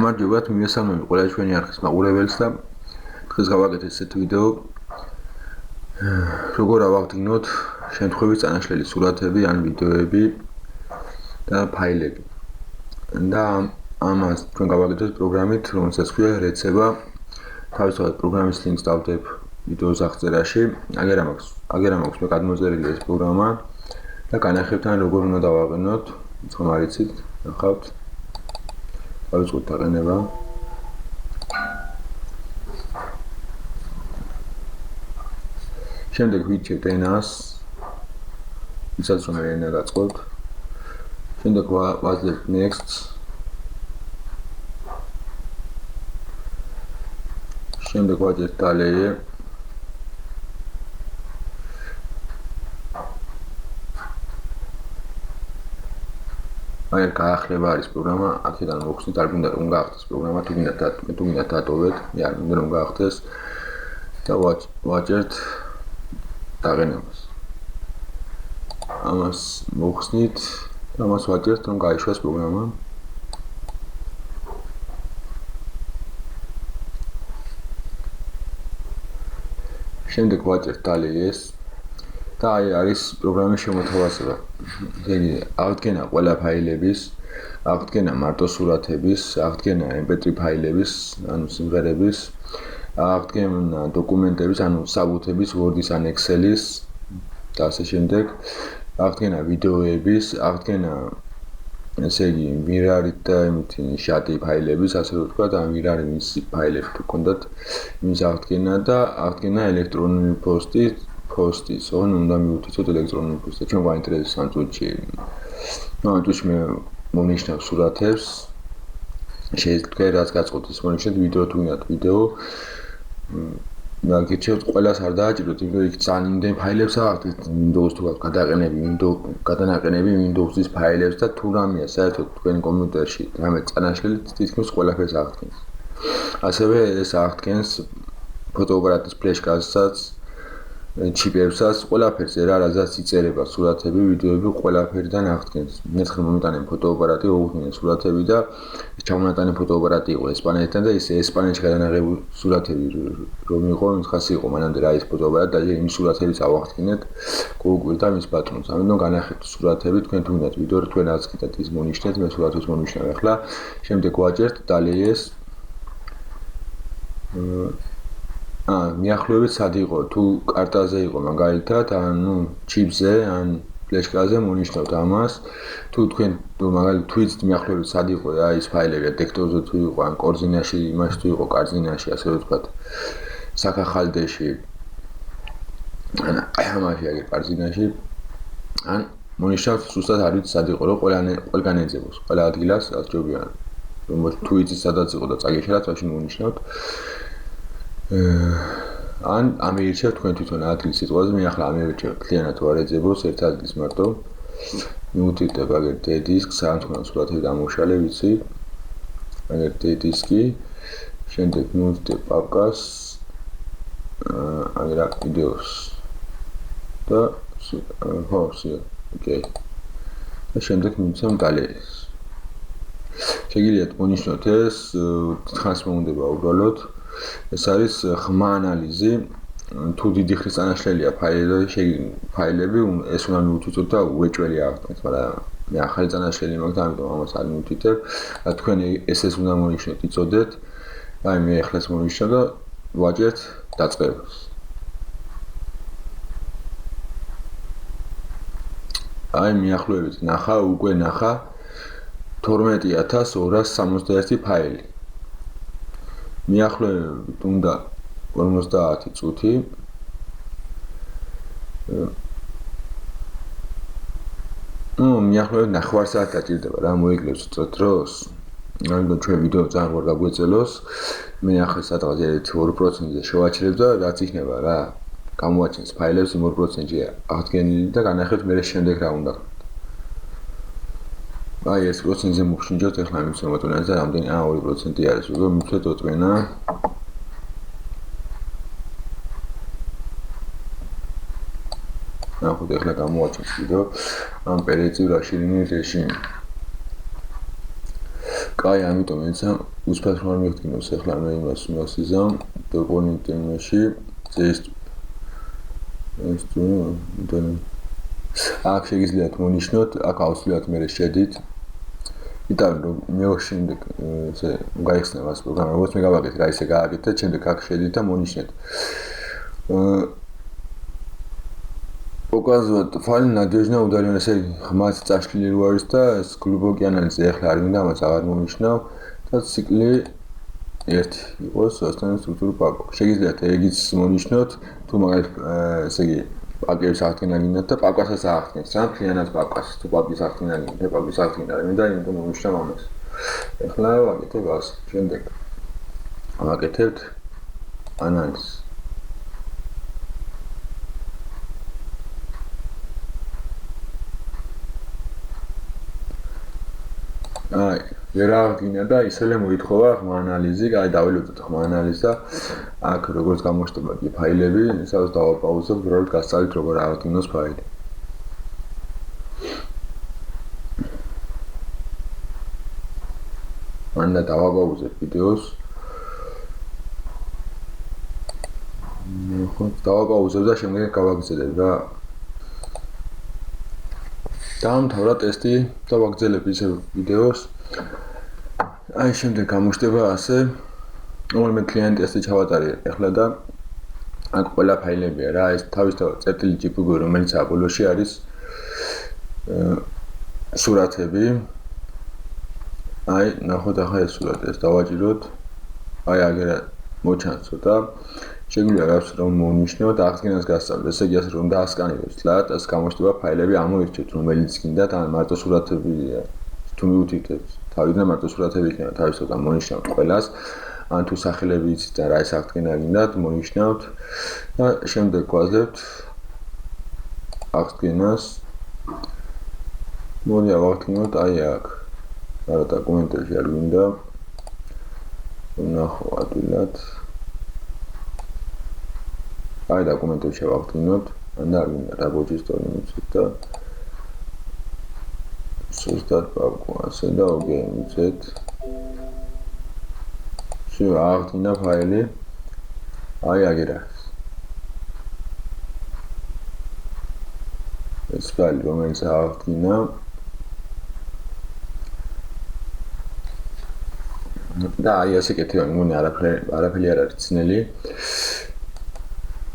გამარჯობათ, მივესალმები ყველა ჩვენი არხის მაყურებელს და დღეს გავაკეთეთ ესეთ ვიდეო როგორ ავაღდგინოთ შემთხვევის წანაშლელი სურათები ან ვიდეოები და ფაილები. და ამას ჩვენ გავაკეთეთ პროგრამით, რომელსაც ქვია რეცება. თავისთავად პროგრამის ლინკს დავდებ ვიდეოს აღწერაში. აგერ მაქვს მე გადმოწერილი ეს პროგრამა და განახებთ ან როგორ უნდა დავაყენოთ. ხომ არიცით, ნახავთ. დავიწყოთ დაყენება. შემდეგ ვიჩერთ ენას, ვისაც რომ ენა გაწყობთ. შემდეგ ვაძლევთ next. შემდეგ ვაძლევთ dalее. Aia გაახლება არის პროგრამა, აქედან მოხსნით, არ გინდა რომ გაახდეს პროგრამა, თუ გინდა დატოვეთ, არ გინდა რომ გაახდეს და ვაჭერთ დაყენებას. ამას მოხსნით, ამას ვაჭერთ რომ გაიშვას პროგრამა. შემდეგ ვაჭერთ dalее და აი არის პროგრამის შემოთავაზება. აღდგენა ყველა ფაილების, აღდგენა მარტო სურათების, აღდგენა mp3 ფაილების, ანუ სიმღერების, აღდგენა დოკუმენტების, ანუ საბუთების, Word-ის ან Excel-ის და ასე შემდეგ, აღდგენა ვიდეოების, აღდგენა ესე იგი Mirror-ით და იმითი შატი ფაილების, ასე რომ ვთქვა, და Mirror-ის ფაილები თუ გქონდათ, იმის აღდგენა და აღდგენა ელექტრონული postis, on უნდა მივუთითოთ ელექტრონული პოსტი. ჩვენ გვაინტერესებს ამ წუთში. ამ წუთში მე მონიშნავ სურათებს. შეიძლება რაც გაწყოთ ის მონიშნეთ ვიდეო თუ გინდათ ვიდეო. მაგერჩევთ ყველას არ დააჭიროთ, იმიტომ იქ ძალიან იმდენ ფაილებს აღდგეთ Windows თუ გადანაყენები Windows-ის ფაილებს და თუ რამეა საერთოდ თქვენი კომპიუტერში რამე წანაშლელი თითქმის ყველაფერს აღდგენს. ასევე ეს აღდგენს ფოტოაპარატის ფლეშკაზსაც ჩიპებსაც, ყველაფერს რაზეც იწერება სურათები, ვიდეოები, ყველაფერიდან აღდგენს. მეცხრე მომიტანე ფოტოაპარატი, ოღონდ სურათები და ჩამონატანე ფოტოაპარატი იყო ესპანეთიდან და ისე ესპანეთში გადანაღებული სურათები რომ იყო, ხასი იყო მანამდე რა ის ფოტოაპარატი და იმ სურათებიც ავაღდგინეთ Google და მის ბატონს. ამიტომ განახებთ სურათები, თქვენ თუ გინდათ ვიდეო, თქვენ რაც გინდათ ის მონიშნეთ, მე სურათებს მომიშნავ ახლა. შემდეგ ვაჭერთ dalее-ს მიახლოებით სად იყო, თუ კარტაზე იყო მაგალითად, ანუ ჩიპზე, ან ფლეშკაზე მონიშნავთ ამას, თუ თქვენ მაგალითად თვით მიახლოებით სად იყო რა ის ფაილები, დექტორზე თუ იყო, ან კორზინაში, იმაში თუ იყო, კარზინაში, ასე ვთქვათ, საქახალდეში, ან ამაში აგერ კარზინაში, ან მონიშნავთ ზუსტად არ ვიცი სად იყო, რომ ყველგან ეძებოს, ყველა ადგილას ასჯობიან, რომ თუ იცით სადაც იყო და წაგეშალათ, მაშინ მონიშნავთ. ან ამირჩევთ თქვენ თვითონ ადგილ სიტყვაზე, მე ახლა ამირჩევ კლიანად ვარ ეძებოს ერთ ადგილს მარტო. მივუთითებ აგერ D-disk, სანამ თქვენ სურათები დამოვშალე, ვიცი. აგერ D-disk-ი, შემდეგ მივუთითებ პაპკას, აგერ ვიდეოს. და ოკეი. და შემდეგ მივცემ dalее-ს. შეგიძლიათ მონიშნოთ ეს, ხანს მოუნდება უბრალოდ. ეს არის ხმა ანალიზი, თუ დიდი ხნის წანაშლელია ფაილები, ეს უნდა მივუთითოთ და უეჭველი აღდგენთ, მაგრამ მე ახალი წანაშლელი მაქვს და ამიტომ ამას არ მივუთითებ. და თქვენ ეს უნდა მონიშნოთ, იწოდეთ. აი მე ახლა ეს მონიშნა და ვაჭერთ დაწყებას. აი მიახლოებით უკვე ნახა 12261 ფაილი. მიახლოებით უნდა 50 წუთი. მიახლოებით 9 საათი დაჭირდება რა მოიკლებს უწოდ დროს. ანუ ჩვენ ვიდეო ძალიან ვერ გაგვეწელოს. მე ახლა სადღაც 2%-ზე შევაჩერებ და რაც იქნება რა გამოაჩენს ფაილებს 2%-ზე აღდგენილი და განახებთ მე შემდეგ რა უნდა. აი 1%-ზე მოვშინჯოთ ახლა მის მომატონაზე რამდენი 2% არის უკვე მივხვდეთ ოტვენა. ნახოთ ახლა გამოაჩენს ვიდეო ამ პერიოდში რაშინი რეჟიმი. კაი, ამიტომ ეცა უსფათო არ მიხდინოს ახლა მე იმას ვიზამ დოპონიტიმში ეს აქ შეგიძლიათ მონიშნოთ, აქ ავსვლიათ მე შედით. იტან რომ მე შემდეგ ესე გაიხსნა მას პროგრამა, როგორც მე გავაკეთე რა ისე გააკეთეთ, შემდეგ აქ შედით და მონიშნეთ. Показывает файл надежно удалённый ხმაც წაშლილი რო არის და ეს глубокий анализ ეხლა არ მინდა მას აღარ მომნიშნავ და ციკლი 1 იყოს ასთან სტრუქტურა პაკო. შეგიძლიათ ეგიც მონიშნოთ, თუ მაგალითად ესე იგი პაკების აღდგენა გინდათ და პაკასაც აღდგენთ, რა მთლიანად პაკას, თუ პაკის აღდგენა გინდათ, პაკის აღდგენა არ მინდა, იმიტომ მომნიშნავ ამას. ეხლა ვაკეთებ ასე, შემდეგ ვაკეთებთ ანალიზს. აი, ვერ აღდგინა და ისევე მოითხოვა ხმა ანალიზი, აი დავილოდოთ ხმა ანალიზს და აქ როგორც გამოჩნდება კი ფაილები, ისაც დავაპაუზებ, უბრალოდ გასწავლით როგორ აღდგინოს ფაილი. მანდა დავაპაუზებ ვიდეოს. ხო, დავაპაუზებ და შემდეგ გავაგრძელებ რა. დაამთავრა ტესტი და ვაგრძელებ ისე ვიდეოს. აი შემდეგ გამოჩნდება ასე, რომელიმე კლიენტი ტესტი ჩავატარე ახლა და აქ ყველა ფაილებია რა, ეს თავისთავად წერტილი JPG, რომელიც აბოლოში არის სურათები. აი, ნახოთ ახლა ეს სურათი, ეს დავაჭიროთ. აი, აგერა მოჩანს ცოტა. შეგვიძლია რაღაც რომ მონიშნოთ, აღდგენას გასწავლოთ. ესე იგი ასე რომ დაასკანიროთ თლად, ეს გამოჩნდება ფაილები, ამოირჩიოთ რომელიც გინდათ, ან მარტო სურათებია. თუ მიუთითებთ თავიდან მარტო სურათები იქნება, თავისთავად მონიშნავთ ყველას. ან თუ სახელები იცით და რა ის აღდგენა გინდათ, მონიშნავთ და შემდეგ გვაძლევთ აღდგენას. მოდი ავაღდგინოთ აი აქ. არა დოკუმენტებში არ გვინდა. ნახო ადვილად. აი დოკუმენტებში ავაღდგინოთ, ან არ გვინდა რაბოჯის ტონი მიცეთ და ზუსტად პაკო ასე და ოკეი მიცეთ. შევ აღდგინა ფაილი. აი აგერა. ეს ფაილი რომელიც აღდგინა და აი ასე კეთება, მგონი არაფერი არ არის ცნელი.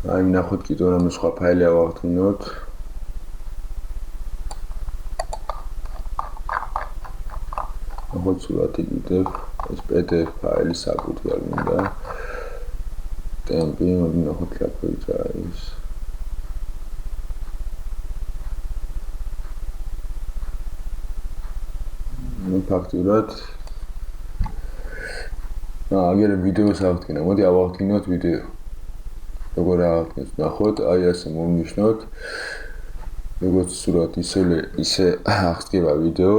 აი ნახოთ კიდევ რომ სხვა ფაილი ავაღდგინოთ. ნახოთ სურათი კიდევ ეს PDF ფაილი საკუთი არ მინდა. ტემპი მოდი ნახოთ რა ფაილი არის. ნუ ფაქტურად აგერ ვიდეოს ავაღდგინა. მოდი ავაღდგინოთ ვიდეო. როგორ აღდგენს ნახოთ, აი ასე მოვნიშნოთ. როგორც სურათი ისე აღდგება ვიდეო.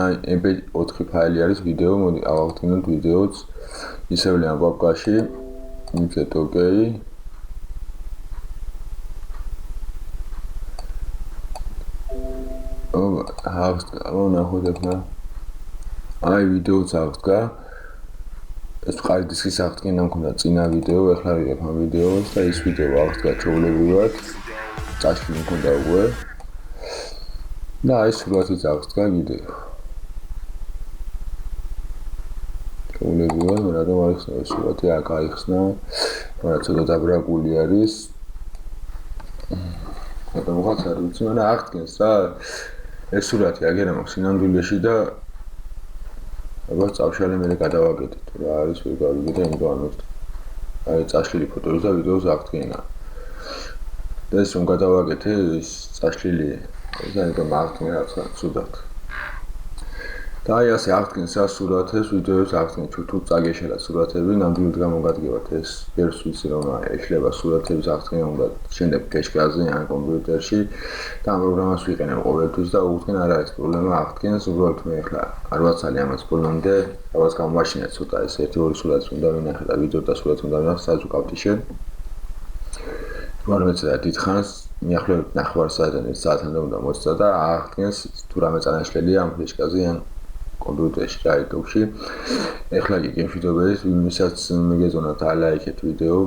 აი MP4 ფაილი არის ვიდეო, მოდი ავაღდგინოთ ვიდეოც. ისევ ამ პაპკაში. მიცეთ ოკეი. ნახოთ ახლა. აი ვიდეოც აღდგა. ეს ხარ დისკის აღდგენა მქონდა წინა ვიდეო, ახლა ვიღებ ამ ვიდეოს და ეს ვიდეო აღდგა ჩვეულებრივად. წაშლილი მქონდა უკვე. და აი სურათიც აღდგა ვიდეო. ჩვეულებრივად, რადგან აიხსნა ეს სურათი, აქ აიხსნა, მაგრამ ცოტა დაბრაკული არის. და მოხაც არ ვიცი, მაგრამ აღდგენს რა. ეს სურათი აგერა მაქვს სინამდვილეში და აბა წავშალე მე გადავაკეთე თუ რა არის ვერ გავიგე და იმიტომ ამერთ. აი წაშლილი ფოტოების და ვიდეოს აღდგენა. და ეს რომ გადავაკეთე ეს წაშლილი ზანიტომ აღდგენა რაცა ცუდად. და აი ასე აღდგენს რა სურათებს, ვიდეოს აღდგენა თუ წაგეშალა სურათები, ნამდვილად გამოგადგებათ ეს ერთ ვიცი რომ ეშლება სურათების აღდგენა უნდა შემდეგ ფლეშკაზე ან კომპიუტერში და ამ პროგრამას ვიყენებ ყოველთვის და უგენ არ არის პრობლემა აღდგენს, უბრალოდ მე ახლა არ ვაცალე ამას ბოლომდე, რაღაც გამოვაშინეთ ცოტა ეს 1-2 სურათს უნდა ვინახე და ვიდეო და სურათს უნდა ვინახე, სადაც უკავთიშე. მაგრამ მეც დიდხანს მიახლოებით 9 საათიდან 1 საათამდე უნდა მოწდა და აღდგენს თუ რამე წანაშლელია ამ ფლეშკაზე ან კომპიუტერში და YouTube-ში. ეხლა კი გემშვიდობებით, ვისაც მეგეძონათ ალაიქეთ ვიდეო,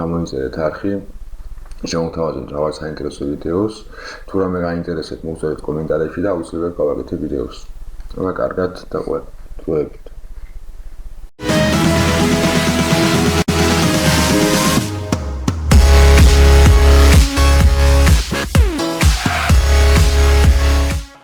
გამოიწერეთ არხი, შემოგთავაზებთ რაღაც საინტერესო ვიდეოს. თუ რამე გაინტერესებთ, მოგწერეთ კომენტარებში და აუცილებლად გავაკეთებ ვიდეოს. კარგად და ყველა.